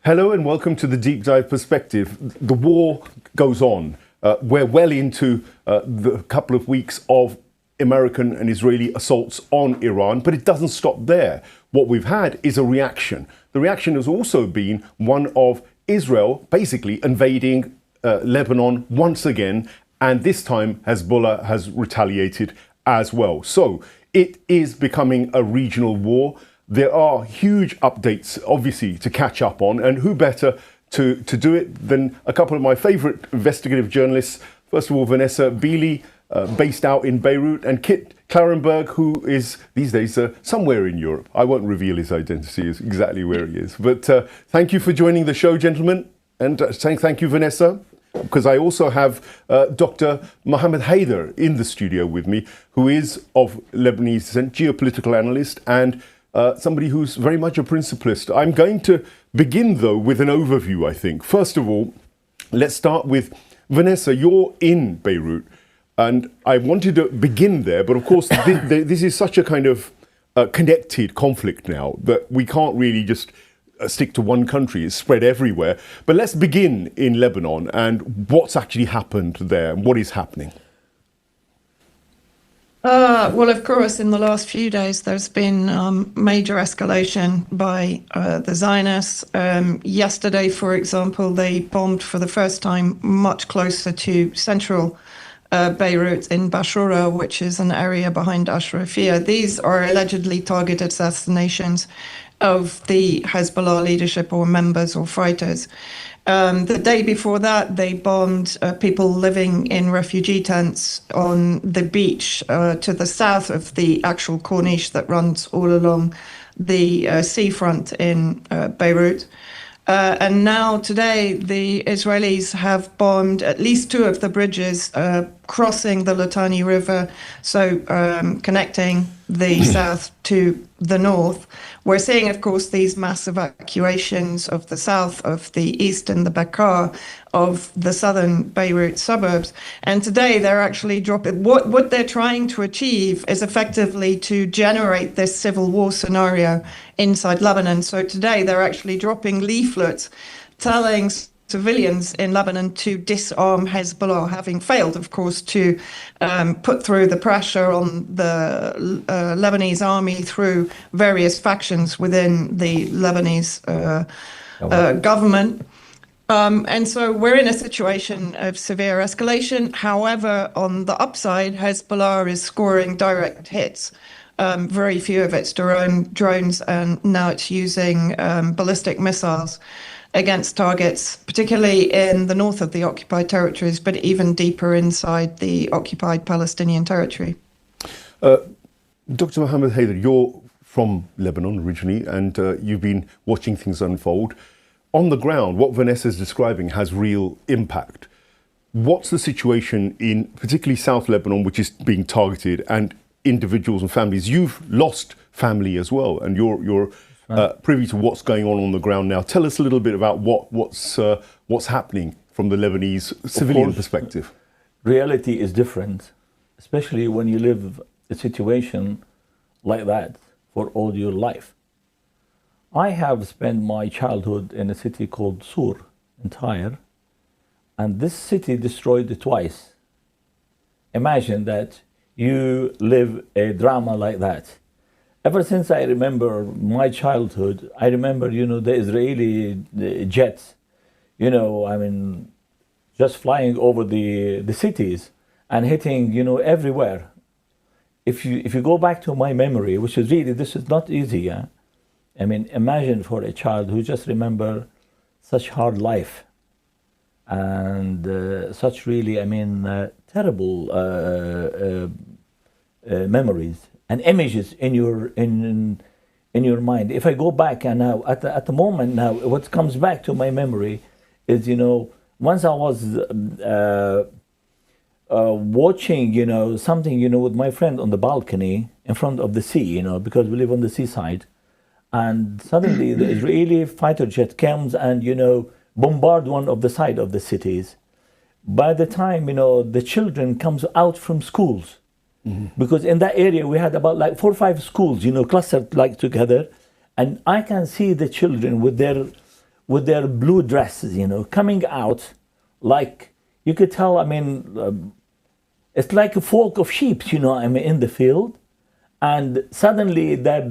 Hello and welcome to the Deep Dive Perspective. The war goes on. We're well into the couple of weeks of American and Israeli assaults on Iran, but it doesn't stop there. What we've had is a reaction. The reaction has also been one of Israel basically invading Lebanon once again, and this time Hezbollah has retaliated as well. So it is becoming a regional war. There are huge updates, obviously, to catch up on, and who better to do it than a couple of my favorite investigative journalists. First of all, Vanessa, Beeley, based out in Beirut, and Kit Klarenberg, who is these days somewhere in Europe. I won't reveal his identity as exactly where he is. But thank you for joining the show, gentlemen, and saying thank you, Vanessa, because I also have Dr. Mohammad Haidar in the studio with me, who is of Lebanese descent, geopolitical analyst, and somebody who's very much a principlist. I'm going to begin, though, with an overview, I think. First of all, let's start with Vanessa. You're in Beirut, and I wanted to begin there, but of course, this is such a kind of connected conflict now that we can't really just stick to one country. It's spread everywhere. But let's begin in Lebanon and what's actually happened there and what is happening. Well, of course, in the last few days, there's been major escalation by the Zionists. Yesterday, for example, they bombed for the first time much closer to central Beirut in Bashura, which is an area behind Ashrafia. These are allegedly targeted assassinations of the Hezbollah leadership or members or fighters. The day before that, they bombed people living in refugee tents on the beach to the south of the actual corniche that runs all along the seafront in Beirut. And now today, the Israelis have bombed at least two of the bridges crossing the Litani River, so connecting the south to the north. We're seeing, of course, these mass evacuations of the south, of the east and the Bekaa, of the southern Beirut suburbs. And today they're actually dropping, what they're trying to achieve is effectively to generate this civil war scenario inside Lebanon. So today they're actually dropping leaflets telling civilians in Lebanon to disarm Hezbollah, having failed, of course, to put through the pressure on the Lebanese army through various factions within the Lebanese government. And so we're in a situation of severe escalation. However, on the upside, Hezbollah is scoring direct hits. Very few of its drones, and now it's using ballistic missiles against targets, particularly in the north of the occupied territories, but even deeper inside the occupied Palestinian territory. Dr. Mohammad Haidar, you're from Lebanon originally, and you've been watching things unfold. On the ground, what Vanessa is describing has real impact. What's the situation in particularly South Lebanon, which is being targeted, and individuals and families? You've lost family as well, and you're privy to what's going on the ground now. Tell us a little bit about what's happening from the Lebanese civilian perspective. Reality is different, especially when you live a situation like that for all your life. I have spent my childhood in a city called Sur in Tyre, and this city destroyed twice. Imagine that you live a drama like that. Ever since I remember my childhood, I remember, the Israeli jets, just flying over the cities and hitting, everywhere. If you go back to my memory, which is really, this is not easy, yeah? Imagine for a child who just remember such hard life and such really, terrible memories and images in your mind. If I go back and now at the moment now, what comes back to my memory is once I was watching something with my friend on the balcony in front of the sea, because we live on the seaside, and suddenly the Israeli fighter jet comes and bombard one of the side of the cities. By the time the children comes out from schools. Because in that area we had about like 4 or 5 schools, clustered like together, and I can see the children with with their blue dresses, coming out like, you could tell, it's like a flock of sheep, in the field. And suddenly the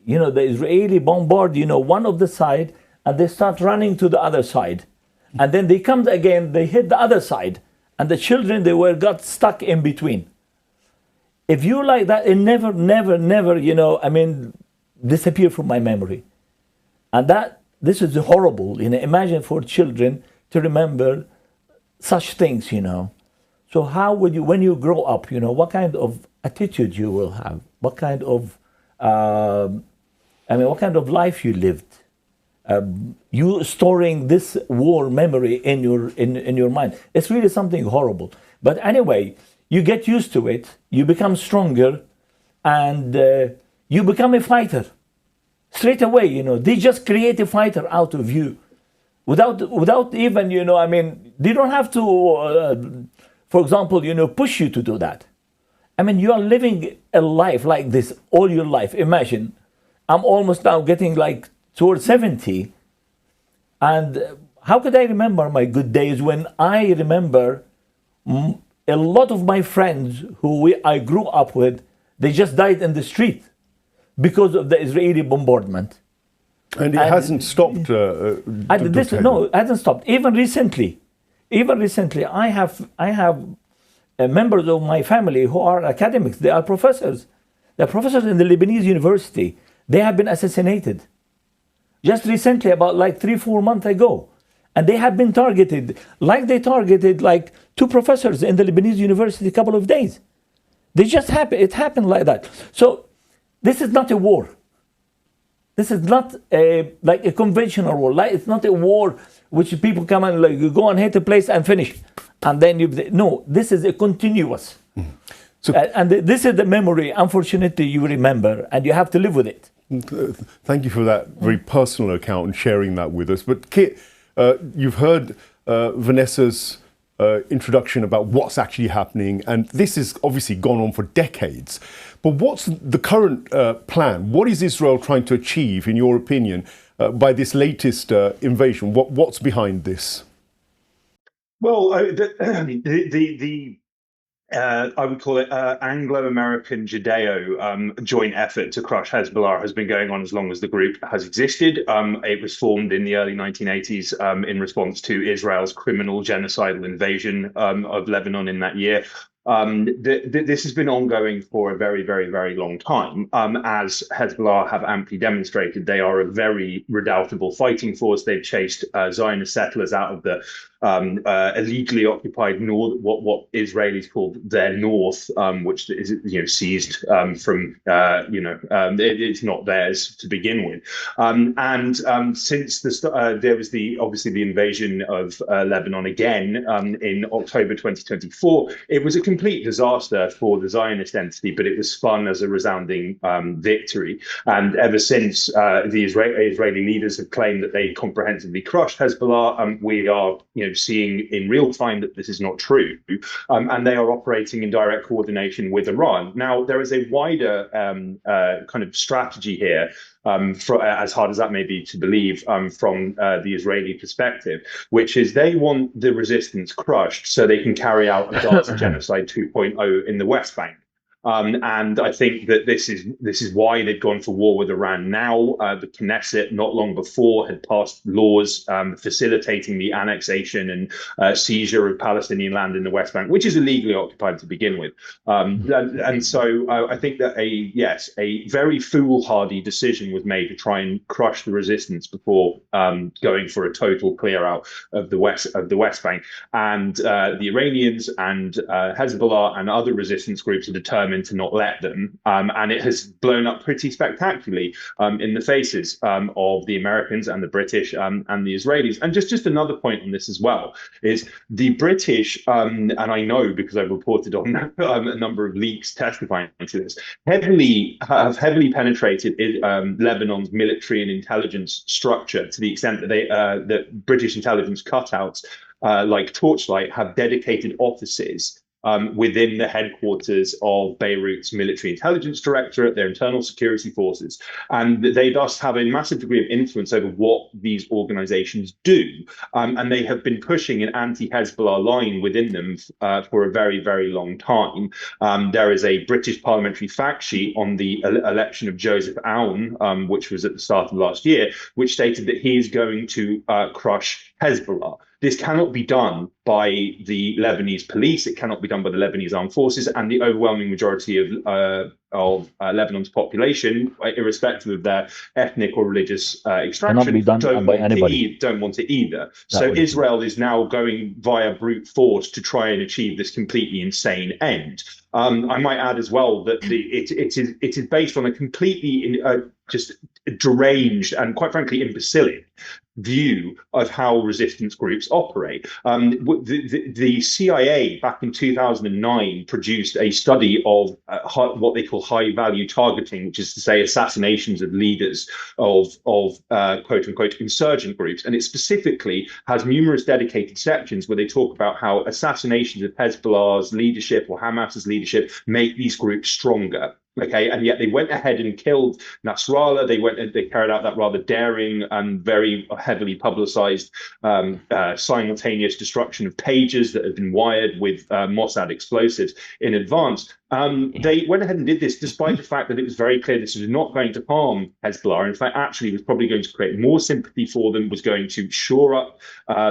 Israeli bombard, one of the side, and they start running to the other side. And then they come again, they hit the other side. And the children, got stuck in between. If you like that, it never, disappear from my memory. And this is horrible, imagine for children to remember such things, So how would you, when you grow up, what kind of attitude you will have? What kind of, what kind of life you lived? You storing this war memory in your mind. It's really something horrible. But anyway, you get used to it, you become stronger, and you become a fighter. Straight away, they just create a fighter out of you. Without even, they don't have to, for example, push you to do that. You are living a life like this all your life. Imagine, I'm almost now getting like towards 70. And how could I remember my good days when I remember a lot of my friends who I grew up with, they just died in the street because of the Israeli bombardment. And it hasn't stopped. No, it hasn't stopped. Even recently, I have members of my family who are academics. They are professors. They're professors in the Lebanese University. They have been assassinated. Just recently, about like 3-4 months ago. And they have been targeted, like they targeted like 2 professors in the Lebanese University a couple of days. It happened like that. So this is not a war. This is not like a conventional war. It's not a war which people come and you go and hit a place and finish. And then no, this is a continuous. So, and this is the memory, unfortunately, you remember, and you have to live with it. Thank you for that very personal account and sharing that with us. But Kit, you've heard Vanessa's introduction about what's actually happening, and this has obviously gone on for decades. But what's the current plan? What is Israel trying to achieve, in your opinion, by this latest invasion? What's behind this? Well, I would call it Anglo-American Judeo joint effort to crush Hezbollah has been going on as long as the group has existed. It was formed in the early 1980s in response to Israel's criminal genocidal invasion of Lebanon in that year. This has been ongoing for a very, very, very long time. As Hezbollah have amply demonstrated, they are a very redoubtable fighting force. They've chased Zionist settlers out of the illegally occupied north, what Israelis call their north, which is seized from it's not theirs to begin with. Since there was obviously the invasion of Lebanon again in October 2024, it was a complete disaster for the Zionist entity, but it was spun as a resounding victory. And ever since the Israeli leaders have claimed that they comprehensively crushed Hezbollah, we are seeing in real time that this is not true, and they are operating in direct coordination with Iran. Now, there is a wider kind of strategy here, as hard as that may be to believe, from the Israeli perspective, which is they want the resistance crushed so they can carry out a Gaza genocide 2.0 in the West Bank. And I think that this is why they've gone for war with Iran now. The Knesset, not long before, had passed laws facilitating the annexation and seizure of Palestinian land in the West Bank, which is illegally occupied to begin with. And so I think that a very foolhardy decision was made to try and crush the resistance before going for a total clear out of the West Bank. And the Iranians and Hezbollah and other resistance groups are determined to not let them, and it has blown up pretty spectacularly in the faces of the Americans and the British and the Israelis. And just another point on this as well is the British, and I know because I've reported on a number of leaks testifying to this, have heavily penetrated Lebanon's military and intelligence structure to the extent that that British intelligence cutouts like Torchlight have dedicated offices within the headquarters of Beirut's military intelligence directorate, their internal security forces. And they thus have a massive degree of influence over what these organizations do. And they have been pushing an anti-Hezbollah line within them for a very, very long time. There is a British parliamentary fact sheet on the election of Joseph Aoun, which was at the start of last year, which stated that he is going to crush Hezbollah. This cannot be done by the Lebanese police. It cannot be done by the Lebanese Armed Forces, and the overwhelming majority of Lebanon's population, irrespective of their ethnic or religious extraction, don't want it either. So Israel is now going via brute force to try and achieve this completely insane end. I might add as well that it is based on a completely just deranged and, quite frankly, imbecilic view of how resistance groups operate. The CIA back in 2009 produced a study of what they call high-value targeting, which is to say assassinations of leaders of quote-unquote insurgent groups. And it specifically has numerous dedicated sections where they talk about how assassinations of Hezbollah's leadership or Hamas's leadership make these groups stronger. Okay, and yet they went ahead and killed Nasrallah. They carried out that rather daring and very heavily publicized simultaneous destruction of pages that had been wired with Mossad explosives in advance. They went ahead and did this despite the fact that it was very clear this was not going to harm Hezbollah. In fact, actually was probably going to create more sympathy for them, was going to shore up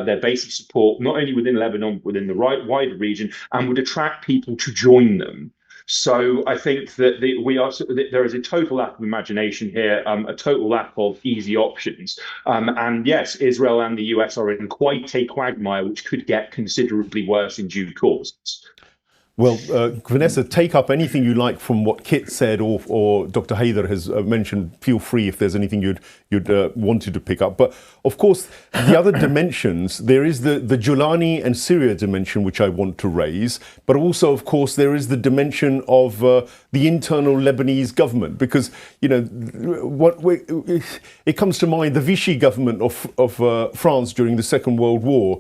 their basic support, not only within Lebanon, but within the wider region, and would attract people to join them. So I think that there is a total lack of imagination here, a total lack of easy options. And yes, Israel and the US are in quite a quagmire, which could get considerably worse in due course. Well, Vanessa, take up anything you like from what Kit said or Dr. Haidar has mentioned. Feel free if there's anything you'd wanted to pick up. But of course, the other dimensions, there is the Jolani and Syria dimension, which I want to raise. But also, of course, there is the dimension of the internal Lebanese government, because, you know, it comes to mind, the Vichy government of France during the Second World War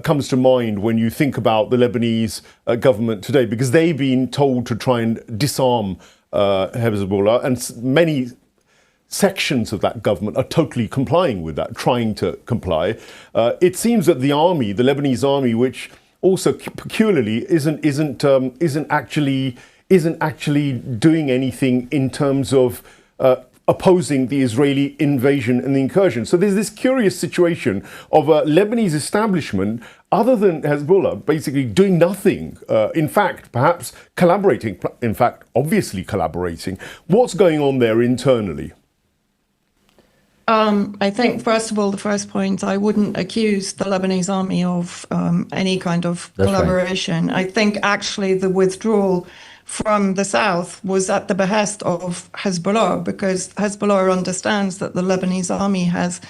comes to mind when you think about the Lebanese government today, because they've been told to try and disarm Hezbollah, and many sections of that government are totally complying with that, trying to comply. It seems that the army, the Lebanese army, which also peculiarly isn't actually doing anything in terms of opposing the Israeli invasion and the incursion. So there's this curious situation of a Lebanese establishment, other than Hezbollah, basically doing nothing. In fact, perhaps collaborating. In fact, obviously collaborating. What's going on there internally? I think, first of all, the first point, I wouldn't accuse the Lebanese army of any kind of collaboration. Right. I think actually the withdrawal from the south was at the behest of Hezbollah, because Hezbollah understands that the Lebanese army has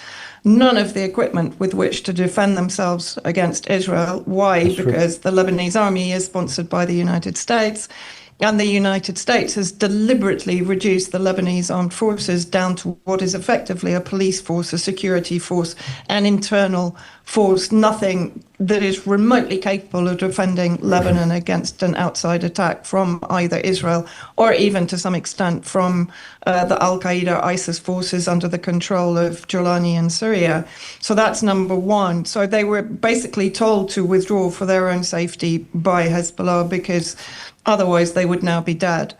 none of the equipment with which to defend themselves against Israel. Why? That's because true. The Lebanese army is sponsored by the United States. And the United States has deliberately reduced the Lebanese Armed Forces down to what is effectively a police force, a security force, an internal force, nothing that is remotely capable of defending Lebanon against an outside attack from either Israel or even to some extent from the Al-Qaeda ISIS forces under the control of Jolani in Syria. So that's number one. So they were basically told to withdraw for their own safety by Hezbollah, because otherwise they would now be dead.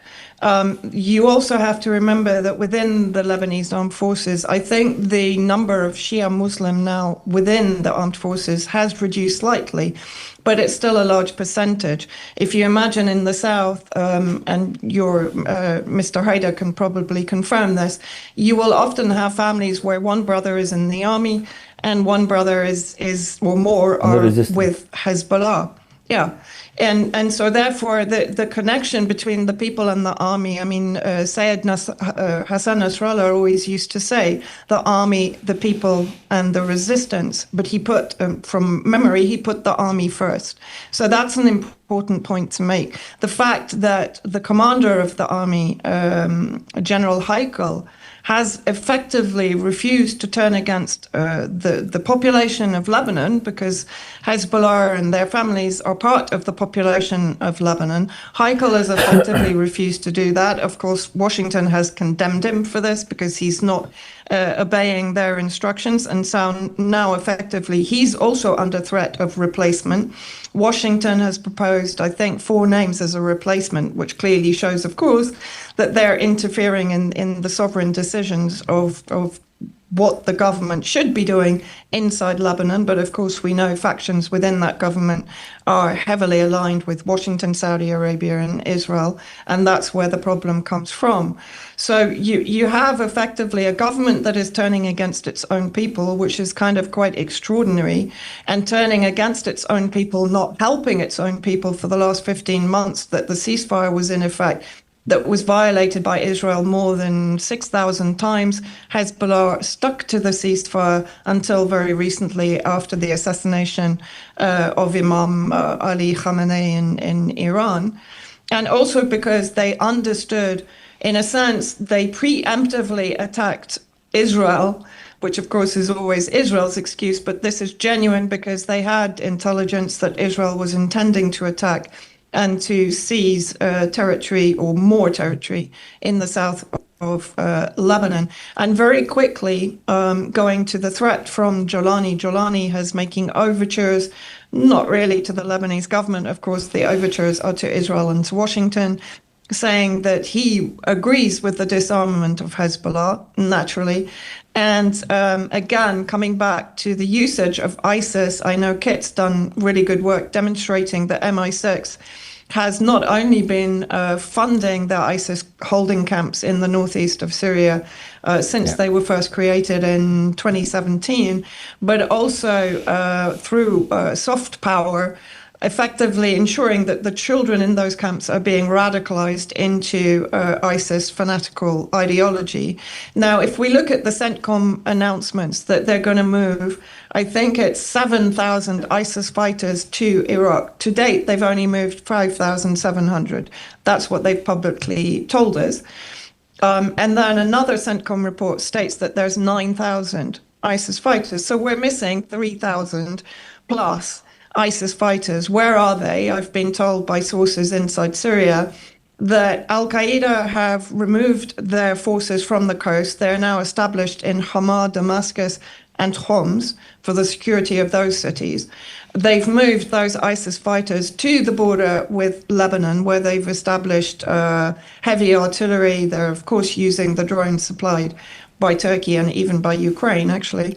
You also have to remember that within the Lebanese armed forces, I think the number of Shia Muslim now within the armed forces has reduced slightly, but it's still a large percentage. If you imagine in the south, and your Mr. Haidar can probably confirm this, you will often have families where one brother is in the army and one brother is or more are with Hezbollah. Yeah. And so therefore the connection between the people and the army, I mean, Hassan Nasrallah always used to say the army, the people and the resistance, but he put, from memory, he put the army first. So that's an important point to make. The fact that the commander of the army, General Heikel, has effectively refused to turn against the population of Lebanon, because Hezbollah and their families are part of the population of Lebanon. Heikel has effectively refused to do that. Of course, Washington has condemned him for this because he's not obeying their instructions, and so now effectively he's also under threat of replacement. Washington has proposed, I think, 4 names as a replacement, which clearly shows, of course, that they're interfering in the sovereign decisions of what the government should be doing inside Lebanon. But of course, we know factions within that government are heavily aligned with Washington, Saudi Arabia, and Israel, and that's where the problem comes from. So you have effectively a government that is turning against its own people, which is kind of quite extraordinary, and turning against its own people, not helping its own people for the last 15 months that the ceasefire was in effect, that was violated by Israel more than 6,000 times. Hezbollah stuck to the ceasefire until very recently, after the assassination of Imam Ali Khamenei in Iran. And also because they understood, in a sense, they preemptively attacked Israel, which of course is always Israel's excuse, but this is genuine because they had intelligence that Israel was intending to attack and to seize territory, or more territory, in the south of Lebanon. And very quickly, going to the threat from Jolani. Jolani has making overtures, not really to the Lebanese government, of course, the overtures are to Israel and to Washington, saying that he agrees with the disarmament of Hezbollah, naturally. And again, coming back to the usage of ISIS, I know Kit's done really good work demonstrating that MI6 has not only been funding the ISIS holding camps in the northeast of Syria since they were first created in 2017, but also through soft power, effectively ensuring that the children in those camps are being radicalized into ISIS fanatical ideology. Now, if we look at the CENTCOM announcements that they're going to move, I think it's 7,000 ISIS fighters to Iraq. To date, they've only moved 5,700. That's what they've publicly told us. And then another CENTCOM report states that there's 9,000 ISIS fighters. So we're missing 3,000 plus ISIS fighters. Where are they? I've been told by sources inside Syria that Al-Qaeda have removed their forces from the coast. They're now established in Hama, Damascus, and Homs for the security of those cities. They've moved those ISIS fighters to the border with Lebanon, where they've established heavy artillery. They're, of course, using the drones supplied by Turkey and even by Ukraine, actually.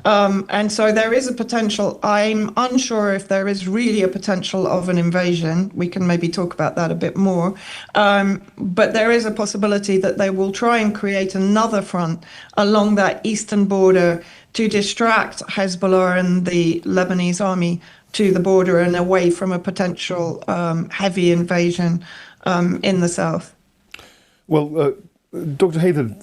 And so there is a potential. I'm unsure if there is really a potential of an invasion. We can maybe talk about that a bit more. But there is a possibility that they will try and create another front along that eastern border to distract Hezbollah and the Lebanese army to the border and away from a potential heavy invasion in the south. Well, Dr. Haidar,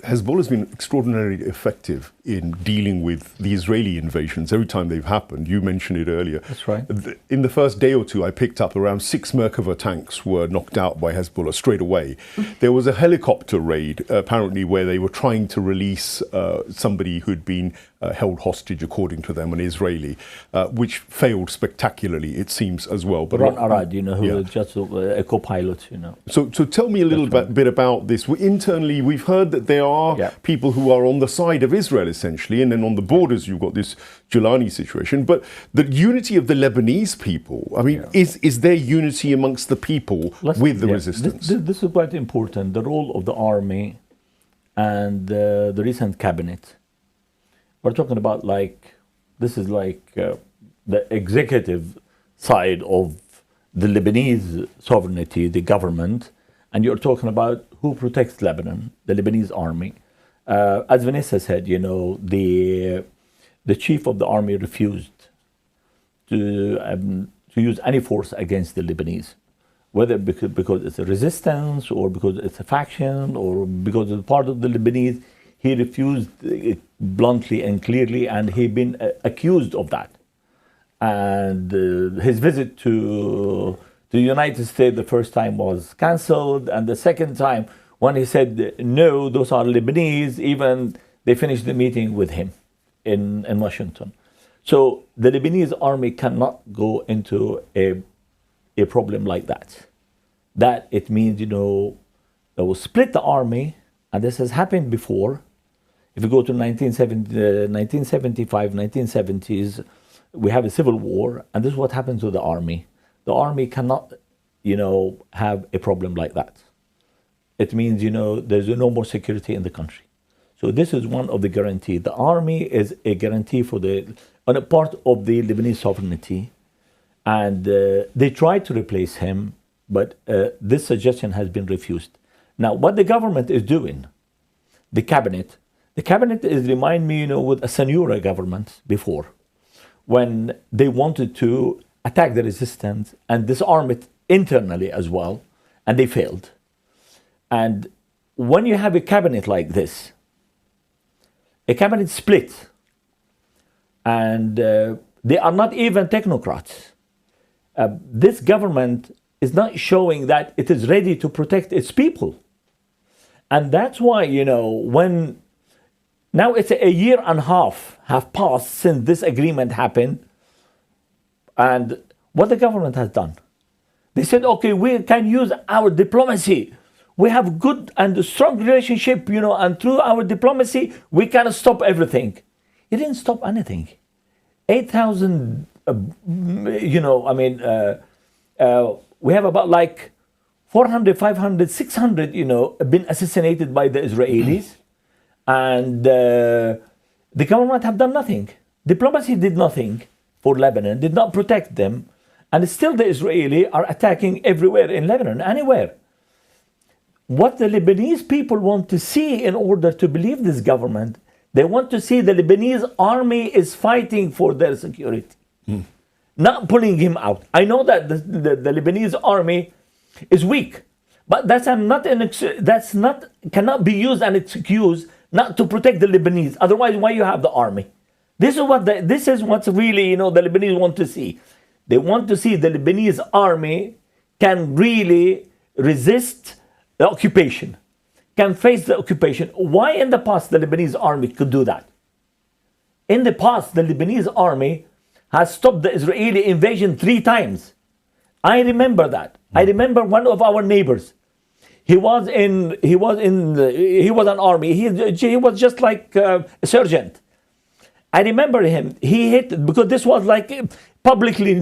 Hezbollah has been extraordinarily effective in dealing with the Israeli invasions every time they've happened. You mentioned it earlier. That's right. In the first day or two, I picked up around 6 Merkava tanks were knocked out by Hezbollah straight away. There was a helicopter raid, apparently, where they were trying to release somebody who'd been held hostage, according to them, an Israeli, which failed spectacularly, it seems, as well. But Ron Arad, who was just a co-pilot, So tell me a little bit about this. Internally, we've heard that there are people who are on the side of Israel, essentially, and then on the borders you've got this Jolani situation. But the unity of the Lebanese people, I mean, is there unity amongst the people with the resistance? This is quite important, the role of the army and the recent cabinet. We're talking about this is the executive side of the Lebanese sovereignty, the government, and you're talking about who protects Lebanon, the Lebanese army. As Vanessa said, the chief of the army refused to use any force against the Lebanese, whether because it's a resistance or because it's a faction or because it's part of the Lebanese. He refused it bluntly and clearly, and he'd been accused of that. And his visit to the United States the first time was cancelled, and the second time, when he said, no, those are Lebanese, even they finished the meeting with him in Washington. So the Lebanese army cannot go into a problem like that. That it means, they will split the army, and this has happened before. If you go to 1975, 1970s, we have a civil war, and this is what happens to the army. The army cannot, have a problem like that. It means, there's no more security in the country. So this is one of the guarantees. The army is a guarantee on a part of the Lebanese sovereignty. And they tried to replace him, but this suggestion has been refused. Now, what the government is doing, the cabinet is remind me, with a Sanura government before, when they wanted to attack the resistance and disarm it internally as well, and they failed. And when you have a cabinet like this, a cabinet split, and they are not even technocrats. This government is not showing that it is ready to protect its people. And that's why, when now it's a year and a half have passed since this agreement happened, and what the government has done, they said, okay, we can use our diplomacy. We have good and strong relationship, and through our diplomacy, we can stop everything. It didn't stop anything. 8,000, we have about like 400, 500, 600, been assassinated by the Israelis. And the government have done nothing. Diplomacy did nothing for Lebanon, did not protect them. And still the Israelis are attacking everywhere in Lebanon, anywhere. What the Lebanese people want to see in order to believe this government, they want to see the Lebanese army is fighting for their security, not pulling him out. I know that the Lebanese army is weak, but cannot be used an excuse not to protect the Lebanese. Otherwise, why you have the army? This is what's really the Lebanese want to see. They want to see the Lebanese army can really resist the occupation, can face the occupation. Why in the past the Lebanese army could do that? In the past, the Lebanese army has stopped the Israeli invasion 3 times. I remember that. I remember one of our neighbors. He was an army. He was just like a sergeant. I remember him. He hit, because this was like publicly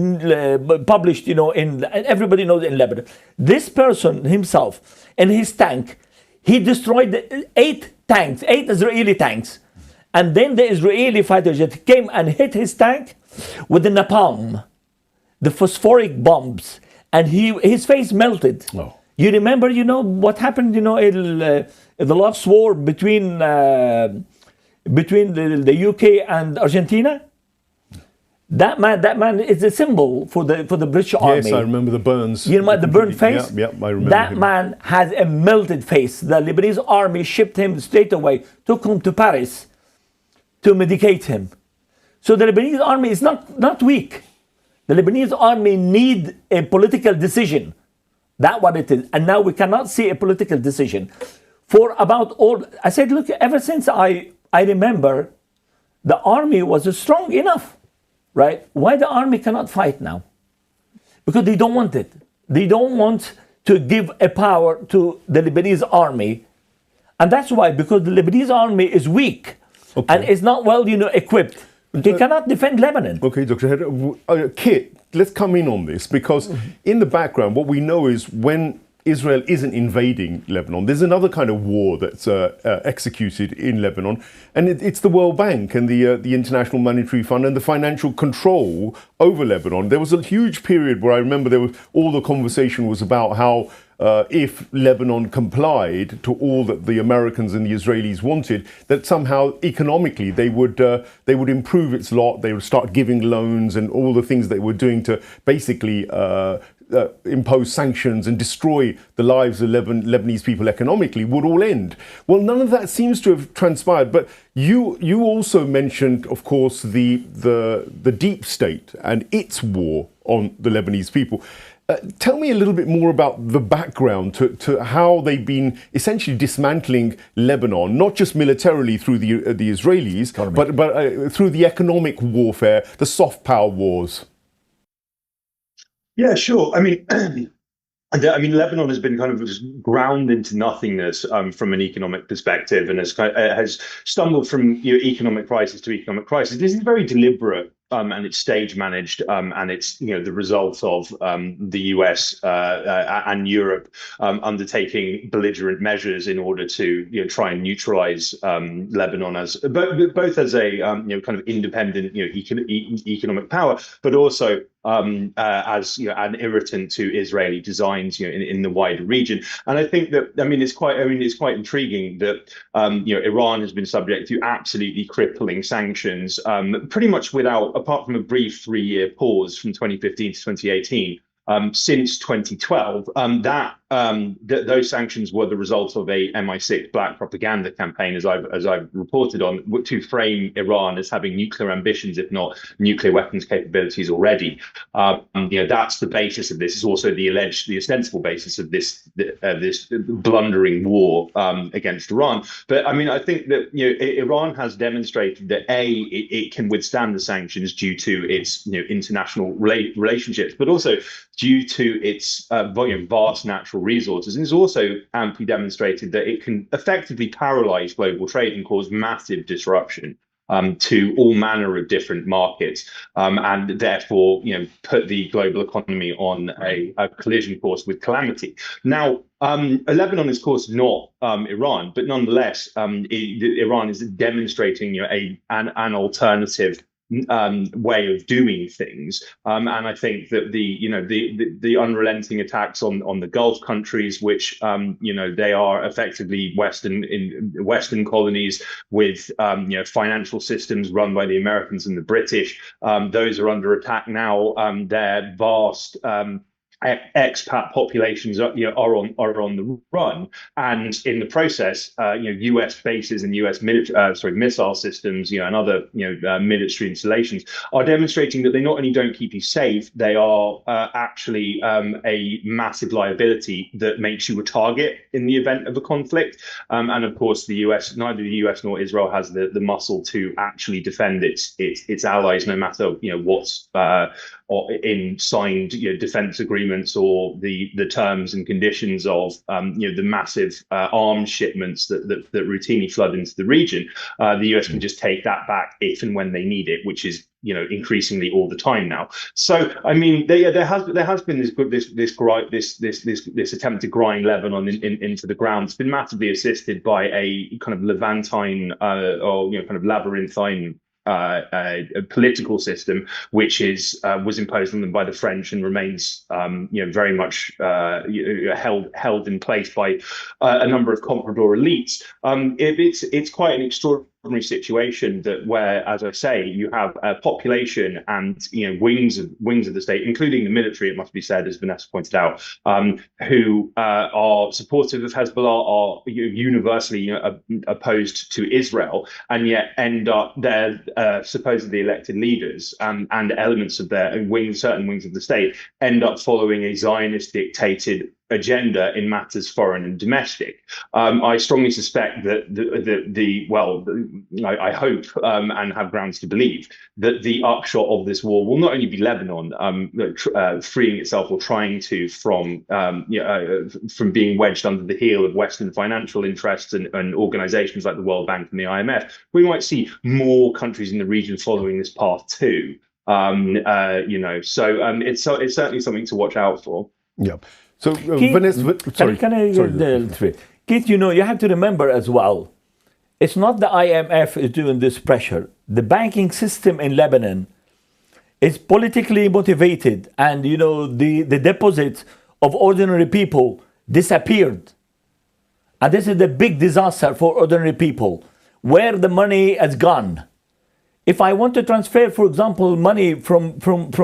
published, and everybody knows in Lebanon. This person himself, in his tank, he destroyed 8 Israeli tanks. And then the Israeli fighter jet came and hit his tank with the napalm, the phosphoric bombs, and his face melted. Oh. You remember, what happened, in the last war between the UK and Argentina? That man is a symbol for the British army. Yes, I remember the burns. You remember the burned face? Yeah, I remember that him. man has a melted face. The Lebanese army shipped him straight away, took him to Paris to medicate him. So the Lebanese army is not weak. The Lebanese army need a political decision. That's what it is. And now we cannot see a political decision. I said, look, ever since I remember, the army was strong enough. Right? Why the army cannot fight now? Because they don't want it. They don't want to give a power to the Lebanese army. And that's why, because the Lebanese army is weak and is not well, equipped. They cannot defend Lebanon. Okay, Dr. Haidar. Kit, let's come in on this, because in the background, what we know is when Israel isn't invading Lebanon, there's another kind of war that's executed in Lebanon, and it's the World Bank and the International Monetary Fund and the financial control over Lebanon. There was a huge period where I remember all the conversation was about how if Lebanon complied to all that the Americans and the Israelis wanted, that somehow economically they would improve its lot. They would start giving loans and all the things they were doing to basically impose sanctions and destroy the lives of Lebanese people economically would all end. Well, none of that seems to have transpired. But you also mentioned, of course, the deep state and its war on the Lebanese people. Tell me a little bit more about the background to how they've been essentially dismantling Lebanon, not just militarily through the Israelis, but through the economic warfare, the soft power wars. Yeah, sure. I mean, Lebanon has been kind of just ground into nothingness from an economic perspective, and has stumbled from economic crisis to economic crisis. This is very deliberate, and it's stage managed, and it's the result of the US and Europe undertaking belligerent measures in order to try and neutralize Lebanon as both as a kind of independent economic power, but also as an irritant to Israeli designs in the wider region. And I think that it's quite intriguing that Iran has been subject to absolutely crippling sanctions, pretty much apart from a brief 3-year pause from 2015 to 2018. Since 2012, those sanctions were the result of a MI6 black propaganda campaign, as I've reported on, to frame Iran as having nuclear ambitions, if not nuclear weapons capabilities already. That's the basis of this. It's also the ostensible basis of this blundering war against Iran. But I think that Iran has demonstrated that it can withstand the sanctions due to its international relationships, but also due to its vast natural resources. And it's also amply demonstrated that it can effectively paralyze global trade and cause massive disruption to all manner of different markets, and therefore put the global economy on a collision course with calamity. Now, Lebanon is, of course, not Iran, but nonetheless, Iran is demonstrating an alternative way of doing things, and I think that the unrelenting attacks on the Gulf countries, which they are effectively Western colonies with financial systems run by the Americans and the British, those are under attack now. Their vast expat populations are on the run, and in the process, U.S. bases and U.S. missile systems, and other military installations are demonstrating that they not only don't keep you safe, they are actually a massive liability that makes you a target in the event of a conflict. And of course, neither the U.S. nor Israel has the muscle to actually defend its allies, no matter what's in signed defense agreements or the terms and conditions of the massive arms shipments that routinely flood into the region. The US can just take that back if and when they need it, which is increasingly all the time now. So there has been this attempt to grind Lebanon into the ground. It's been massively assisted by a kind of Levantine or kind of labyrinthine a political system, which was imposed on them by the French and remains very much held in place by a number of comprador elites. It's quite an extraordinary situation where, as I say, you have a population and wings of the state, including the military, it must be said, as Vanessa pointed out, who are supportive of Hezbollah, are universally opposed to Israel, and yet end up their supposedly elected leaders and elements of their certain wings of the state end up following a Zionist dictated agenda in matters foreign and domestic. I strongly suspect that I hope and have grounds to believe that the upshot of this war will not only be Lebanon freeing itself or trying to from being wedged under the heel of Western financial interests and organizations like the World Bank and the IMF. We might see more countries in the region following this path too. It's certainly something to watch out for. Yeah. So, Vanessa, Keith, you have to remember as well, it's not the IMF is doing this pressure. The banking system in Lebanon is politically motivated, and the deposits of ordinary people disappeared. And this is the big disaster for ordinary people, where the money has gone. If I want to transfer, for example, money from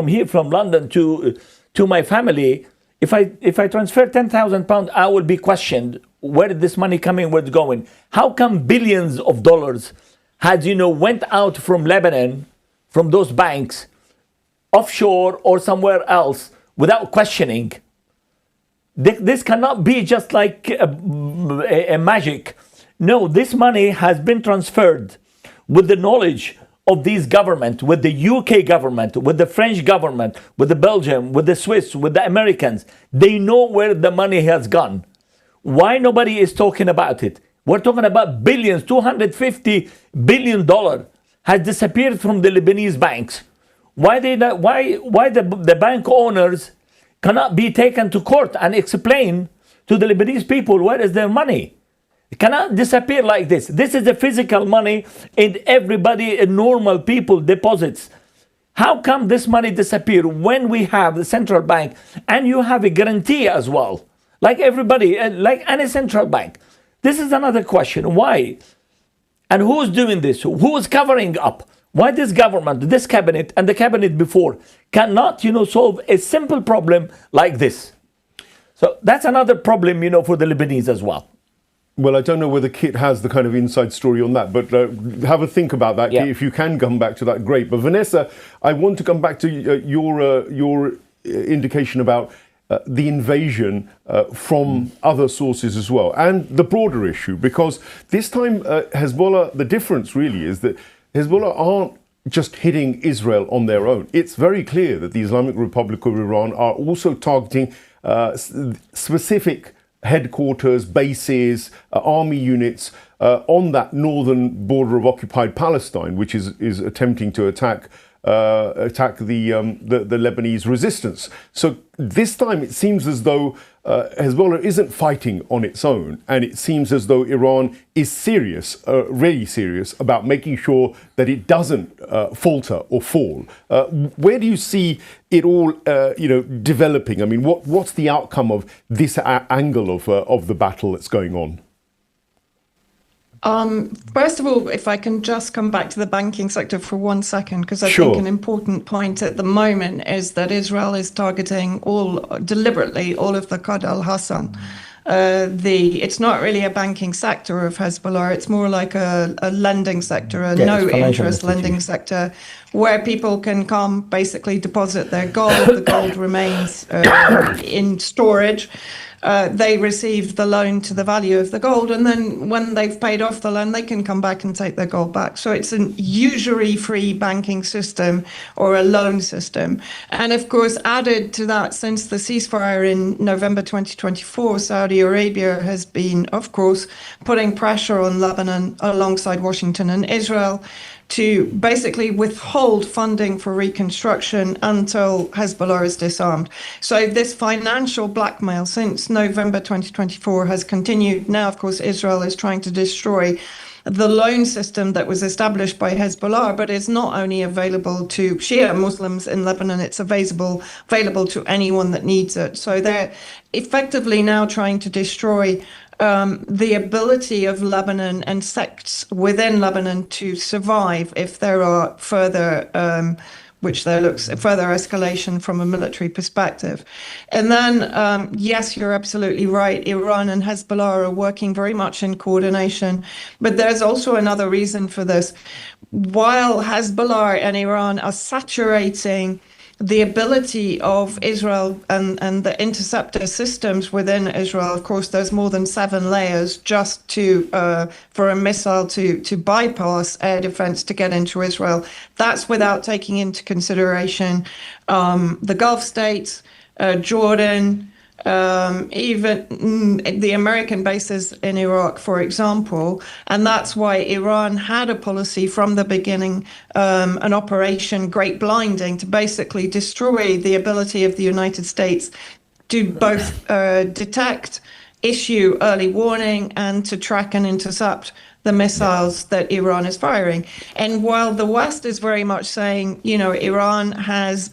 here, from London to my family, if I transfer £10,000, I will be questioned. Where is this money coming? Where it's going? How come billions of dollars went out from Lebanon, from those banks, offshore or somewhere else without questioning. This cannot be just like a magic. No, this money has been transferred with the knowledge of these government, with the UK government, with the French government, with the Belgium, with the Swiss, with the Americans. They know where the money has gone. Why nobody is talking about it? We're talking about billions, $250 billion has disappeared from the Lebanese banks. Why the bank owners cannot be taken to court and explain to the Lebanese people where is their money? It cannot disappear like this. This is the physical money and everybody, normal people deposits. How come this money disappear when we have the central bank and you have a guarantee as well? Like everybody, like any central bank. This is another question. Why? And who's doing this? Who's covering up? Why this government, this cabinet, and the cabinet before cannot, solve a simple problem like this? So that's another problem, for the Lebanese as well. Well, I don't know whether Kit has the kind of inside story on that, but have a think about that. Yeah. If you can come back to that, great. But Vanessa, I want to come back to your indication about the invasion from other sources as well, and the broader issue, because this time Hezbollah, the difference really is that Hezbollah aren't just hitting Israel on their own. It's very clear that the Islamic Republic of Iran are also targeting specific headquarters, bases, army units on that northern border of occupied Palestine, which is attempting to attack the Lebanese resistance. So this time it seems as though Hezbollah isn't fighting on its own, and it seems as though Iran is serious, really serious, about making sure that it doesn't falter or fall. Where do you see it all, developing? I mean, what's the outcome of this angle of the battle that's going on? First of all, if I can just come back to the banking sector for 1 second, because I think an important point at the moment is that Israel is targeting deliberately all of the Qad al-Hassan. It's not really a banking sector of Hezbollah, it's more like a lending sector, no-interest lending sector, where people can come, basically deposit their gold. The gold remains in storage. They receive the loan to the value of the gold, and then when they've paid off the loan, they can come back and take their gold back. So it's an usury-free banking system or a loan system. And of course, added to that, since the ceasefire in November 2024, Saudi Arabia has been, of course, putting pressure on Lebanon alongside Washington and Israel to basically withhold funding for reconstruction until Hezbollah is disarmed. So this financial blackmail since November 2024 has continued. Now, of course, Israel is trying to destroy the loan system that was established by Hezbollah, but it's not only available to Shia Muslims in Lebanon, it's available to anyone that needs it. So they're effectively now trying to destroy the ability of Lebanon and sects within Lebanon to survive if there are further further escalation from a military perspective. And then, yes, you're absolutely right. Iran and Hezbollah are working very much in coordination. But there's also another reason for this. While Hezbollah and Iran are saturating the ability of Israel and the interceptor systems within Israel, of course, there's more than 7 layers just for a missile to bypass air defense to get into Israel. That's without taking into consideration the Gulf states, Jordan, even the American bases in Iraq, for example. And that's why Iran had a policy from the beginning, an operation Great Blinding, to basically destroy the ability of the United States to both detect, issue early warning, and to track and intercept the missiles that Iran is firing. And while the West is very much saying, Iran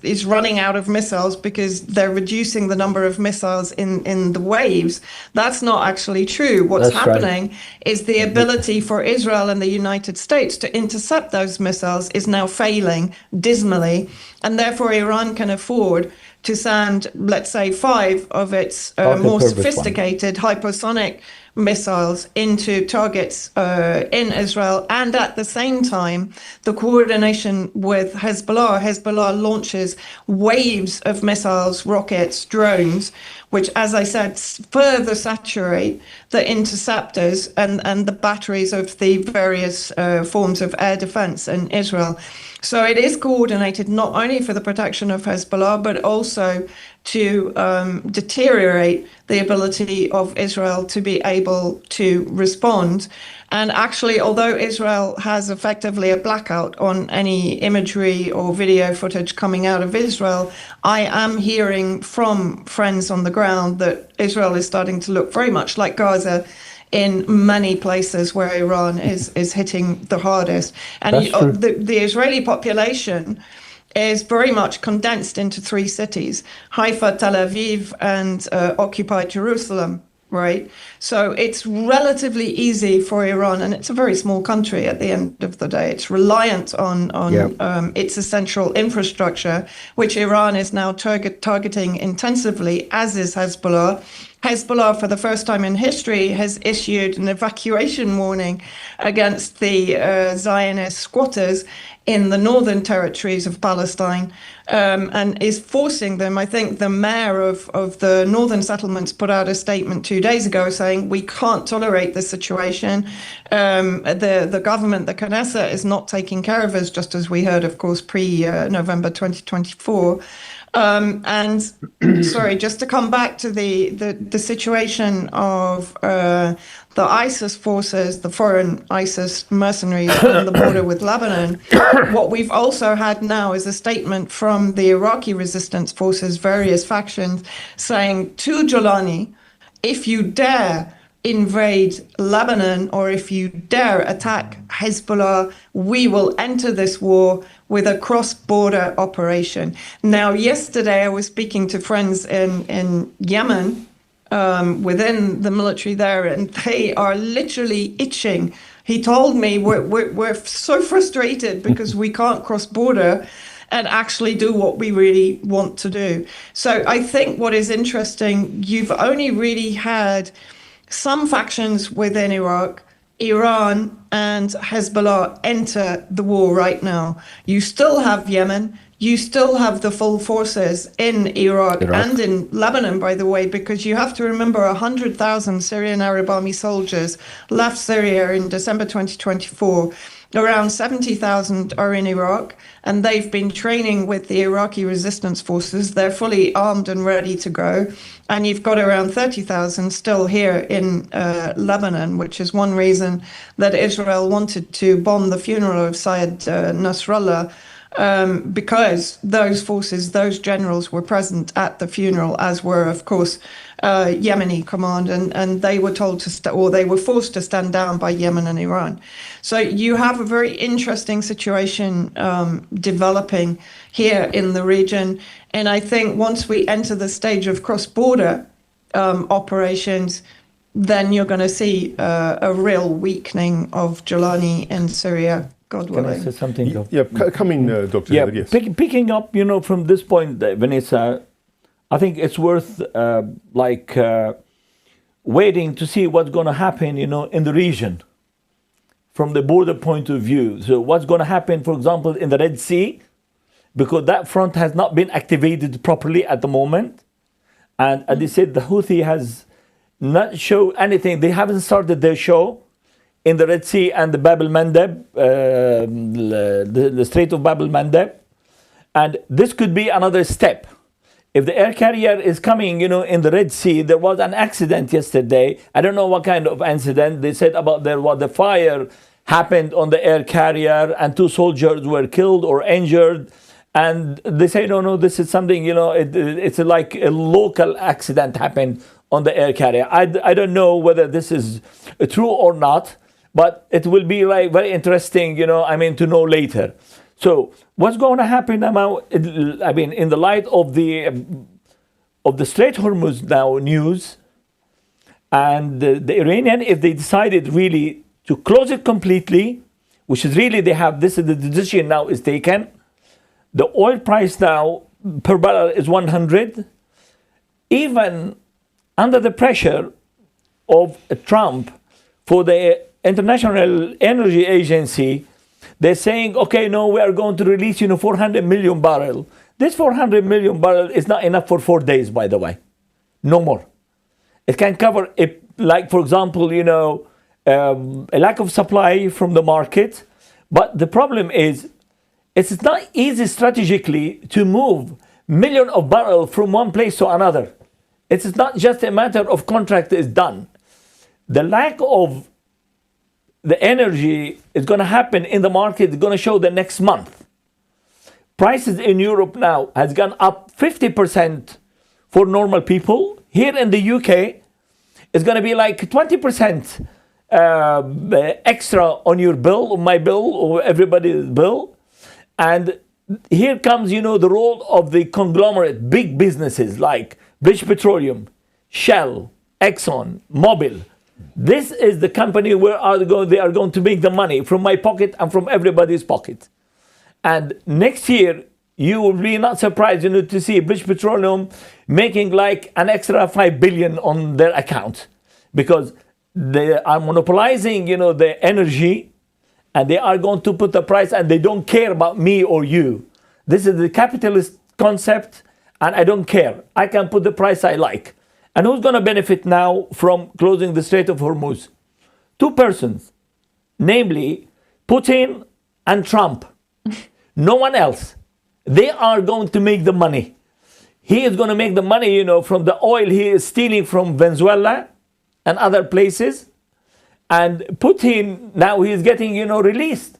is running out of missiles because they're reducing the number of missiles in the waves, that's not actually true. What's happening is the ability for Israel and the United States to intercept those missiles is now failing dismally, and therefore Iran can afford to send, let's say, 5 of its more sophisticated hypersonic missiles into targets in Israel, and at the same time, the coordination with Hezbollah. Hezbollah launches waves of missiles, rockets, drones, which, as I said, further saturate the interceptors and the batteries of the various forms of air defense in Israel. So it is coordinated not only for the protection of Hezbollah, but also to deteriorate the ability of Israel to be able to respond. And actually, although Israel has effectively a blackout on any imagery or video footage coming out of Israel, I am hearing from friends on the ground that Israel is starting to look very much like Gaza in many places where Iran is hitting the hardest. And the Israeli population is very much condensed into three cities: Haifa, Tel Aviv, and occupied Jerusalem, right? So it's relatively easy for Iran, and it's a very small country at the end of the day. It's reliant on its essential infrastructure, which Iran is now targeting intensively, as is Hezbollah. Hezbollah, for the first time in history, has issued an evacuation warning against the Zionist squatters in the northern territories of Palestine, and is forcing them. I think the mayor of the northern settlements put out a statement 2 days ago saying, we can't tolerate this situation. The government, the Knesset, is not taking care of us, just as we heard, of course, pre-November 2024. And sorry, just to come back to the situation of the ISIS forces, the foreign ISIS mercenaries on the border with Lebanon, what we've also had now is a statement from the Iraqi resistance forces, various factions, saying to Jolani, if you dare invade Lebanon, or if you dare attack Hezbollah, we will enter this war with a cross-border operation. Now, yesterday I was speaking to friends in Yemen, within the military there, and they are literally itching. He told me we're so frustrated because we can't cross border and actually do what we really want to do. So I think what is interesting, you've only really had some factions within Iraq, Iran and Hezbollah enter the war right now. You still have Yemen. You still have the full forces in Iraq and in Lebanon, by the way, because you have to remember 100,000 Syrian Arab Army soldiers left Syria in December 2024. Around 70,000 are in Iraq, and they've been training with the Iraqi resistance forces. They're fully armed and ready to go. And you've got around 30,000 still here in Lebanon, which is one reason that Israel wanted to bomb the funeral of Syed Nasrallah, because those forces, those generals were present at the funeral, as were, of course, Yemeni command, and they were told to, or they were forced to stand down by Yemen and Iran. So you have a very interesting situation developing here in the region. And I think once we enter the stage of cross-border operations, then you're going to see a real weakening of Jolani in Syria. God willing. Can I say something? Come in, Dr. Yeah, Yes. Picking up, from this point, Vanessa, I think it's worth waiting to see what's going to happen, in the region from the border point of view. So what's going to happen, for example, in the Red Sea, because that front has not been activated properly at the moment. And as they said, the Houthi has not shown anything. They haven't started their show in the Red Sea and the Bab el-Mandeb, the Strait of Bab el-Mandeb. And this could be another step. If the air carrier is coming, in the Red Sea, there was an accident yesterday. I don't know what kind of incident. They said about the fire happened on the air carrier and 2 soldiers were killed or injured. And they say, no, this is something, it's like a local accident happened on the air carrier. I don't know whether this is true or not, but it will be very interesting, to know later. So what's going to happen now? In the light of the Strait of Hormuz now news, and the Iranian, if they decided really to close it completely, which is really this is the decision now is taken. The oil price now per barrel is 100. Even under the pressure, of Trump for the International Energy Agency, they're saying, okay, no, we are going to release, 400 million barrel. This 400 million barrel is not enough for 4 days, by the way. No more. It can cover, like, for example, a lack of supply from the market. But the problem is, it's not easy strategically to move millions of barrels from one place to another. It's not just a matter of contract is done. The lack of the energy is going to happen in the market, is going to show the next month. Prices in Europe now has gone up 50% for normal people. Here in the UK, it's going to be like 20% extra on your bill, on my bill, or everybody's bill. And here comes, the role of the conglomerate, big businesses like British Petroleum, Shell, Exxon, Mobil. This is the company where they are going to make the money from my pocket and from everybody's pocket. And next year, you will be not surprised, to see British Petroleum making like an extra 5 billion on their account, because they are monopolizing, the energy, and they are going to put the price, and they don't care about me or you. This is the capitalist concept, and I don't care. I can put the price I like. And who's going to benefit now from closing the Strait of Hormuz? Two persons, namely Putin and Trump. No one else. They are going to make the money. He is going to make the money, from the oil he is stealing from Venezuela and other places. And Putin, now he is getting, released.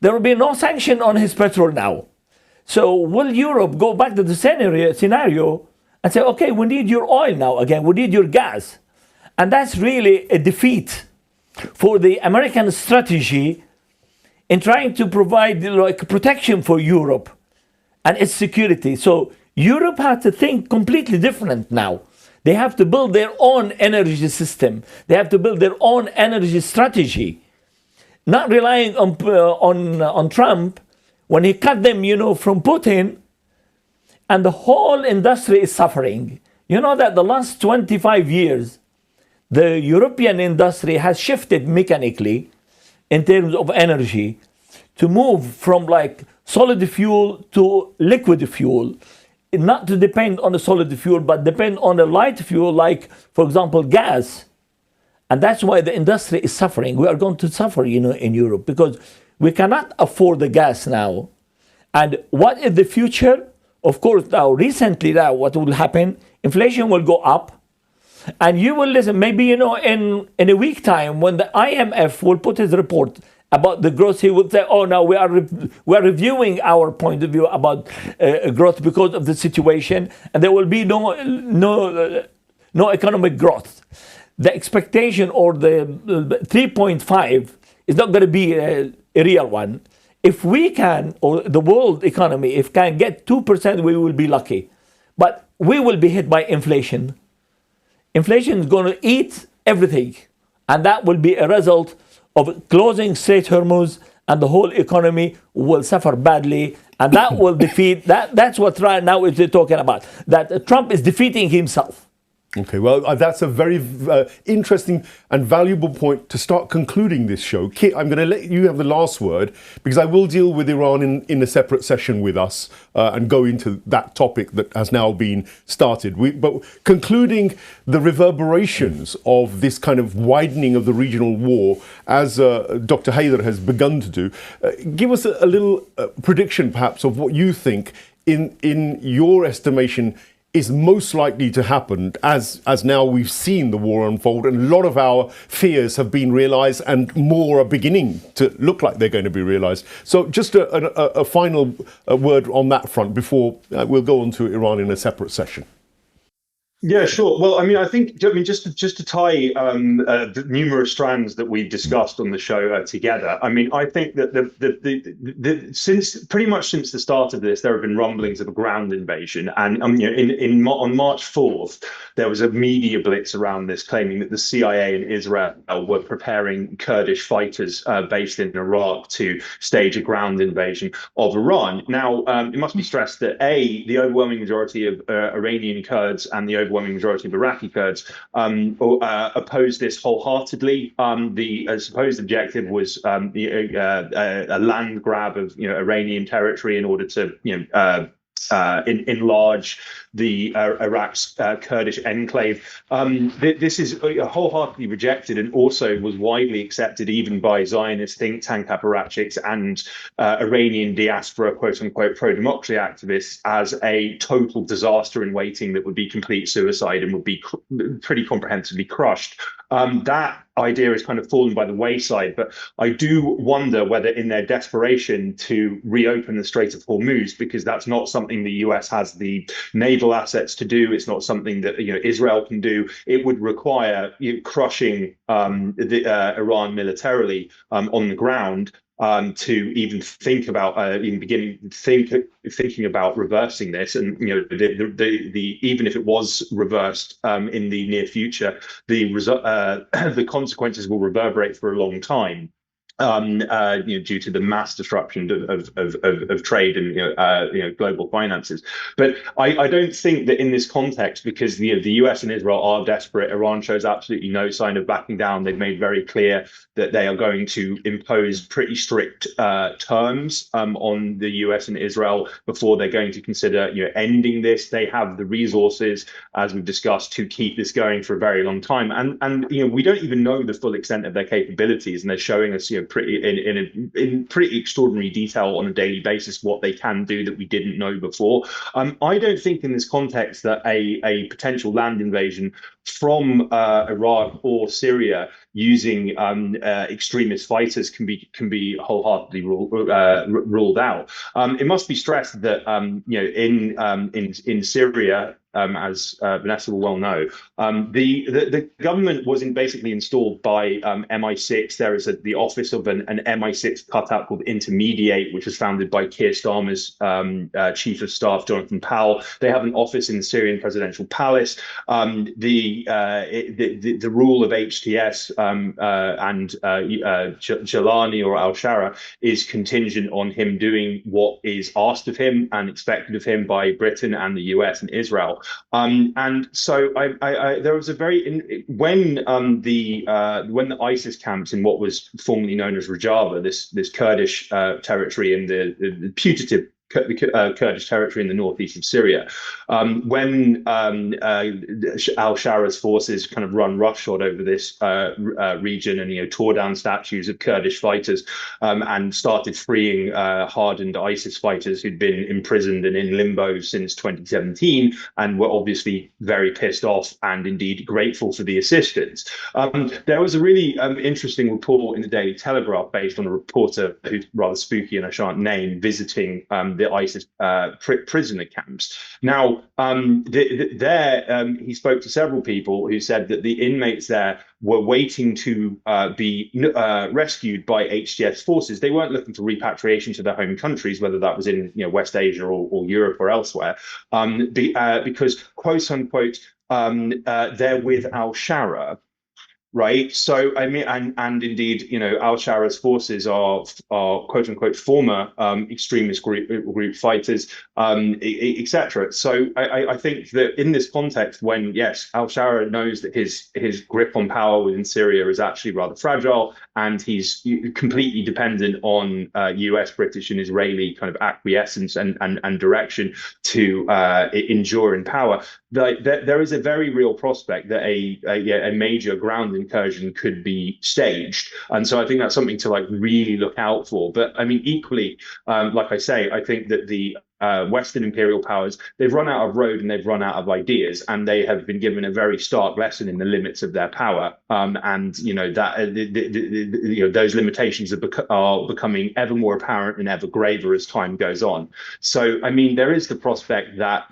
There will be no sanction on his petrol now. So will Europe go back to the scenario and say, okay, we need your oil now again, we need your gas? And that's really a defeat for the American strategy in trying to provide like protection for Europe and its security. So Europe has to think completely different now. They have to build their own energy system. They have to build their own energy strategy, not relying on Trump when he cut them, from Putin, and the whole industry is suffering. You know that the last 25 years, the European industry has shifted mechanically in terms of energy to move from like solid fuel to liquid fuel, not to depend on the solid fuel, but depend on a light fuel, like, for example, gas. And that's why the industry is suffering. We are going to suffer, in Europe, because we cannot afford the gas now. And what is the future? Of course, recently, what will happen? Inflation will go up. And you will listen, maybe, in a week time, when the IMF will put his report about the growth, he would say, oh, now we are reviewing our point of view about growth because of the situation, and there will be no economic growth. The expectation, or the 3.5, is not going to be a real one. If we can, or the world economy, if can get 2%, we will be lucky. But we will be hit by inflation. Inflation is going to eat everything, and that will be a result of closing Strait Hormuz, and the whole economy will suffer badly, and that will defeat, that's what right now is talking about, that Trump is defeating himself. Okay, well, that's a very interesting and valuable point to start concluding this show. Kit, I'm going to let you have the last word, because I will deal with Iran in a separate session with us and go into that topic that has now been started. But concluding the reverberations of this kind of widening of the regional war, as Dr. Haidar has begun to do, give us a little prediction, perhaps, of what you think, in your estimation, is most likely to happen as now we've seen the war unfold, and a lot of our fears have been realised and more are beginning to look like they're going to be realised. So just a final word on that front before we'll go on to Iran in a separate session. Yeah, sure. Well, I think just to tie the numerous strands that we've discussed on the show together. I think that since the start of this, there have been rumblings of a ground invasion, and on March 4th, there was a media blitz around this, claiming that the CIA and Israel were preparing Kurdish fighters based in Iraq to stage a ground invasion of Iran. Now, it must be stressed that the overwhelming majority of Iranian Kurds and the overwhelming majority of Iraqi Kurds, opposed this wholeheartedly. The supposed objective was a land grab of Iranian territory in order to enlarge the Iraq's Kurdish enclave. This is wholeheartedly rejected and also was widely accepted even by Zionist think tank apparatchiks and Iranian diaspora, quote unquote, pro-democracy activists as a total disaster in waiting that would be complete suicide and would be pretty comprehensively crushed. That idea has kind of fallen by the wayside, but I do wonder whether in their desperation to reopen the Strait of Hormuz, because that's not something the US has the naval assets to do, it's not something that Israel can do, it would require crushing Iran militarily on the ground. To even think about thinking about reversing this, and even if it was reversed in the near future, the consequences will reverberate for a long time. Due to the mass disruption of trade and global finances, but I don't think that in this context, because the US and Israel are desperate, Iran shows absolutely no sign of backing down. They've made very clear that they are going to impose pretty strict terms on the US and Israel before they're going to consider ending this. They have the resources, as we've discussed, to keep this going for a very long time, and we don't even know the full extent of their capabilities, and they're showing us in pretty extraordinary detail on a daily basis what they can do that we didn't know before. I don't think in this context that a potential land invasion from Iraq or Syria using extremist fighters can be wholeheartedly ruled out. It must be stressed that in Syria, as Vanessa will well know, the government was basically installed by MI6. There is the office of an MI6 cutout called Intermediate, which was founded by Keir Starmer's chief of staff, Jonathan Powell. They have an office in the Syrian presidential palace. The rule of HTS and Jalani or al-Shara is contingent on him doing what is asked of him and expected of him by Britain and the US and Israel. And so there was a when the ISIS camps in what was formerly known as Rojava, this Kurdish territory in the putative Kurdish territory in the northeast of Syria. When al-Shara's forces kind of run roughshod over this region and tore down statues of Kurdish fighters and started freeing hardened ISIS fighters who'd been imprisoned and in limbo since 2017 and were obviously very pissed off and indeed grateful for the assistance. There was a really interesting report in the Daily Telegraph based on a reporter who's rather spooky and I shan't name, visiting the ISIS prisoner camps. Now, he spoke to several people who said that the inmates there were waiting to be rescued by HTS forces. They weren't looking for repatriation to their home countries, whether that was in West Asia or Europe or elsewhere, because, quote unquote, they're with al-Shara. Right. So, I mean, and indeed, al-Shara's forces are quote unquote former extremist group fighters, etc. So I think that in this context, when, yes, al-Shara knows that his grip on power within Syria is actually rather fragile, and he's completely dependent on US, British and Israeli kind of acquiescence and direction to endure in power, there is a very real prospect that a major ground incursion could be staged, and so I think that's something to really look out for. But I mean, equally, like I say, I think that the Western imperial powers, they've run out of road and they've run out of ideas, and they have been given a very stark lesson in the limits of their power. And those limitations are becoming ever more apparent and ever graver as time goes on. So, I mean, there is the prospect that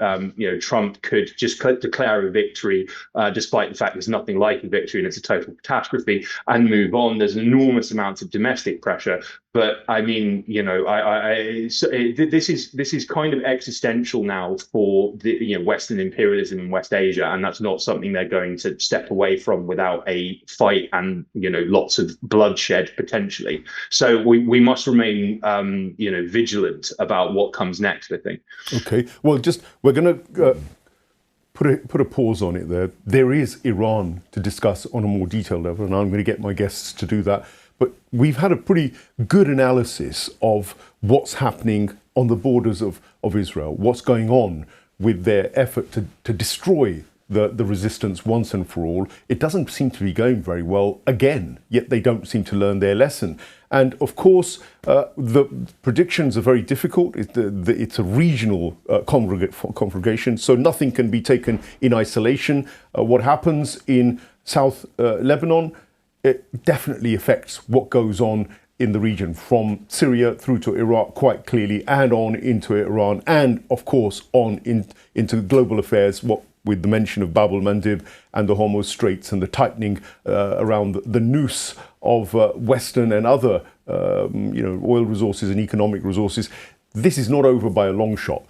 Trump could just declare a victory, despite the fact there's nothing like a victory and it's a total catastrophe, and move on. There's enormous amounts of domestic pressure. But I mean, this is kind of existential now for the Western imperialism in West Asia, and that's not something they're going to step away from without a fight and lots of bloodshed potentially. So we must remain vigilant about what comes next, I think. Okay. Well, we're going to put a pause on it there. There is Iran to discuss on a more detailed level, and I'm going to get my guests to do that. But we've had a pretty good analysis of what's happening on the borders of Israel, what's going on with their effort to destroy the resistance once and for all. It doesn't seem to be going very well again, yet they don't seem to learn their lesson. And of course, the predictions are very difficult. It's a regional conflagration, so nothing can be taken in isolation. What happens in South Lebanon, it definitely affects what goes on in the region, from Syria through to Iraq quite clearly, and on into Iran, and of course on into global affairs, with the mention of Bab el-Mandeb and the Hormuz Straits and the tightening around the noose of Western and other oil resources and economic resources. This is not over by a long shot.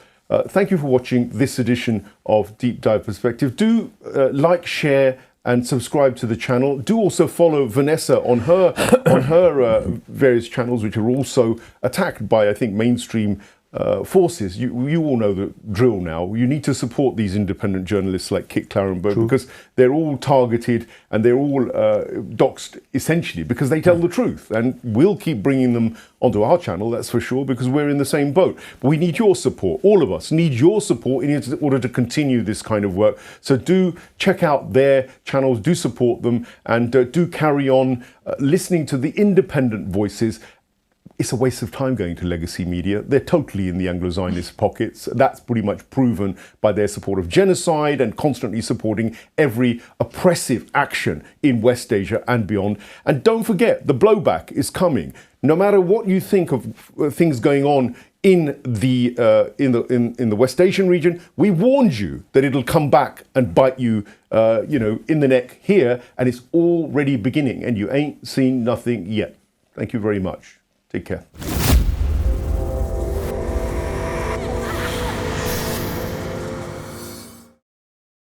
Thank you for watching this edition of Deep Dive Perspective. Do like, share, and subscribe to the channel. Do also follow Vanessa on her various channels, which are also attacked by, I think, mainstream forces. You all know the drill now. You need to support these independent journalists like Klarenberg, because they're all targeted and they're all doxed essentially because they tell the truth. And we'll keep bringing them onto our channel, that's for sure, because we're in the same boat. But we need your support. All of us need your support in order to continue this kind of work. So do check out their channels, do support them, and do carry on listening to the independent voices. It's a waste of time going to legacy media. They're totally in the Anglo-Zionist pockets. That's pretty much proven by their support of genocide and constantly supporting every oppressive action in West Asia and beyond. And don't forget, the blowback is coming. No matter what you think of things going on in the West Asian region, we warned you that it'll come back and bite you, in the neck here, and it's already beginning, and you ain't seen nothing yet. Thank you very much. Take care.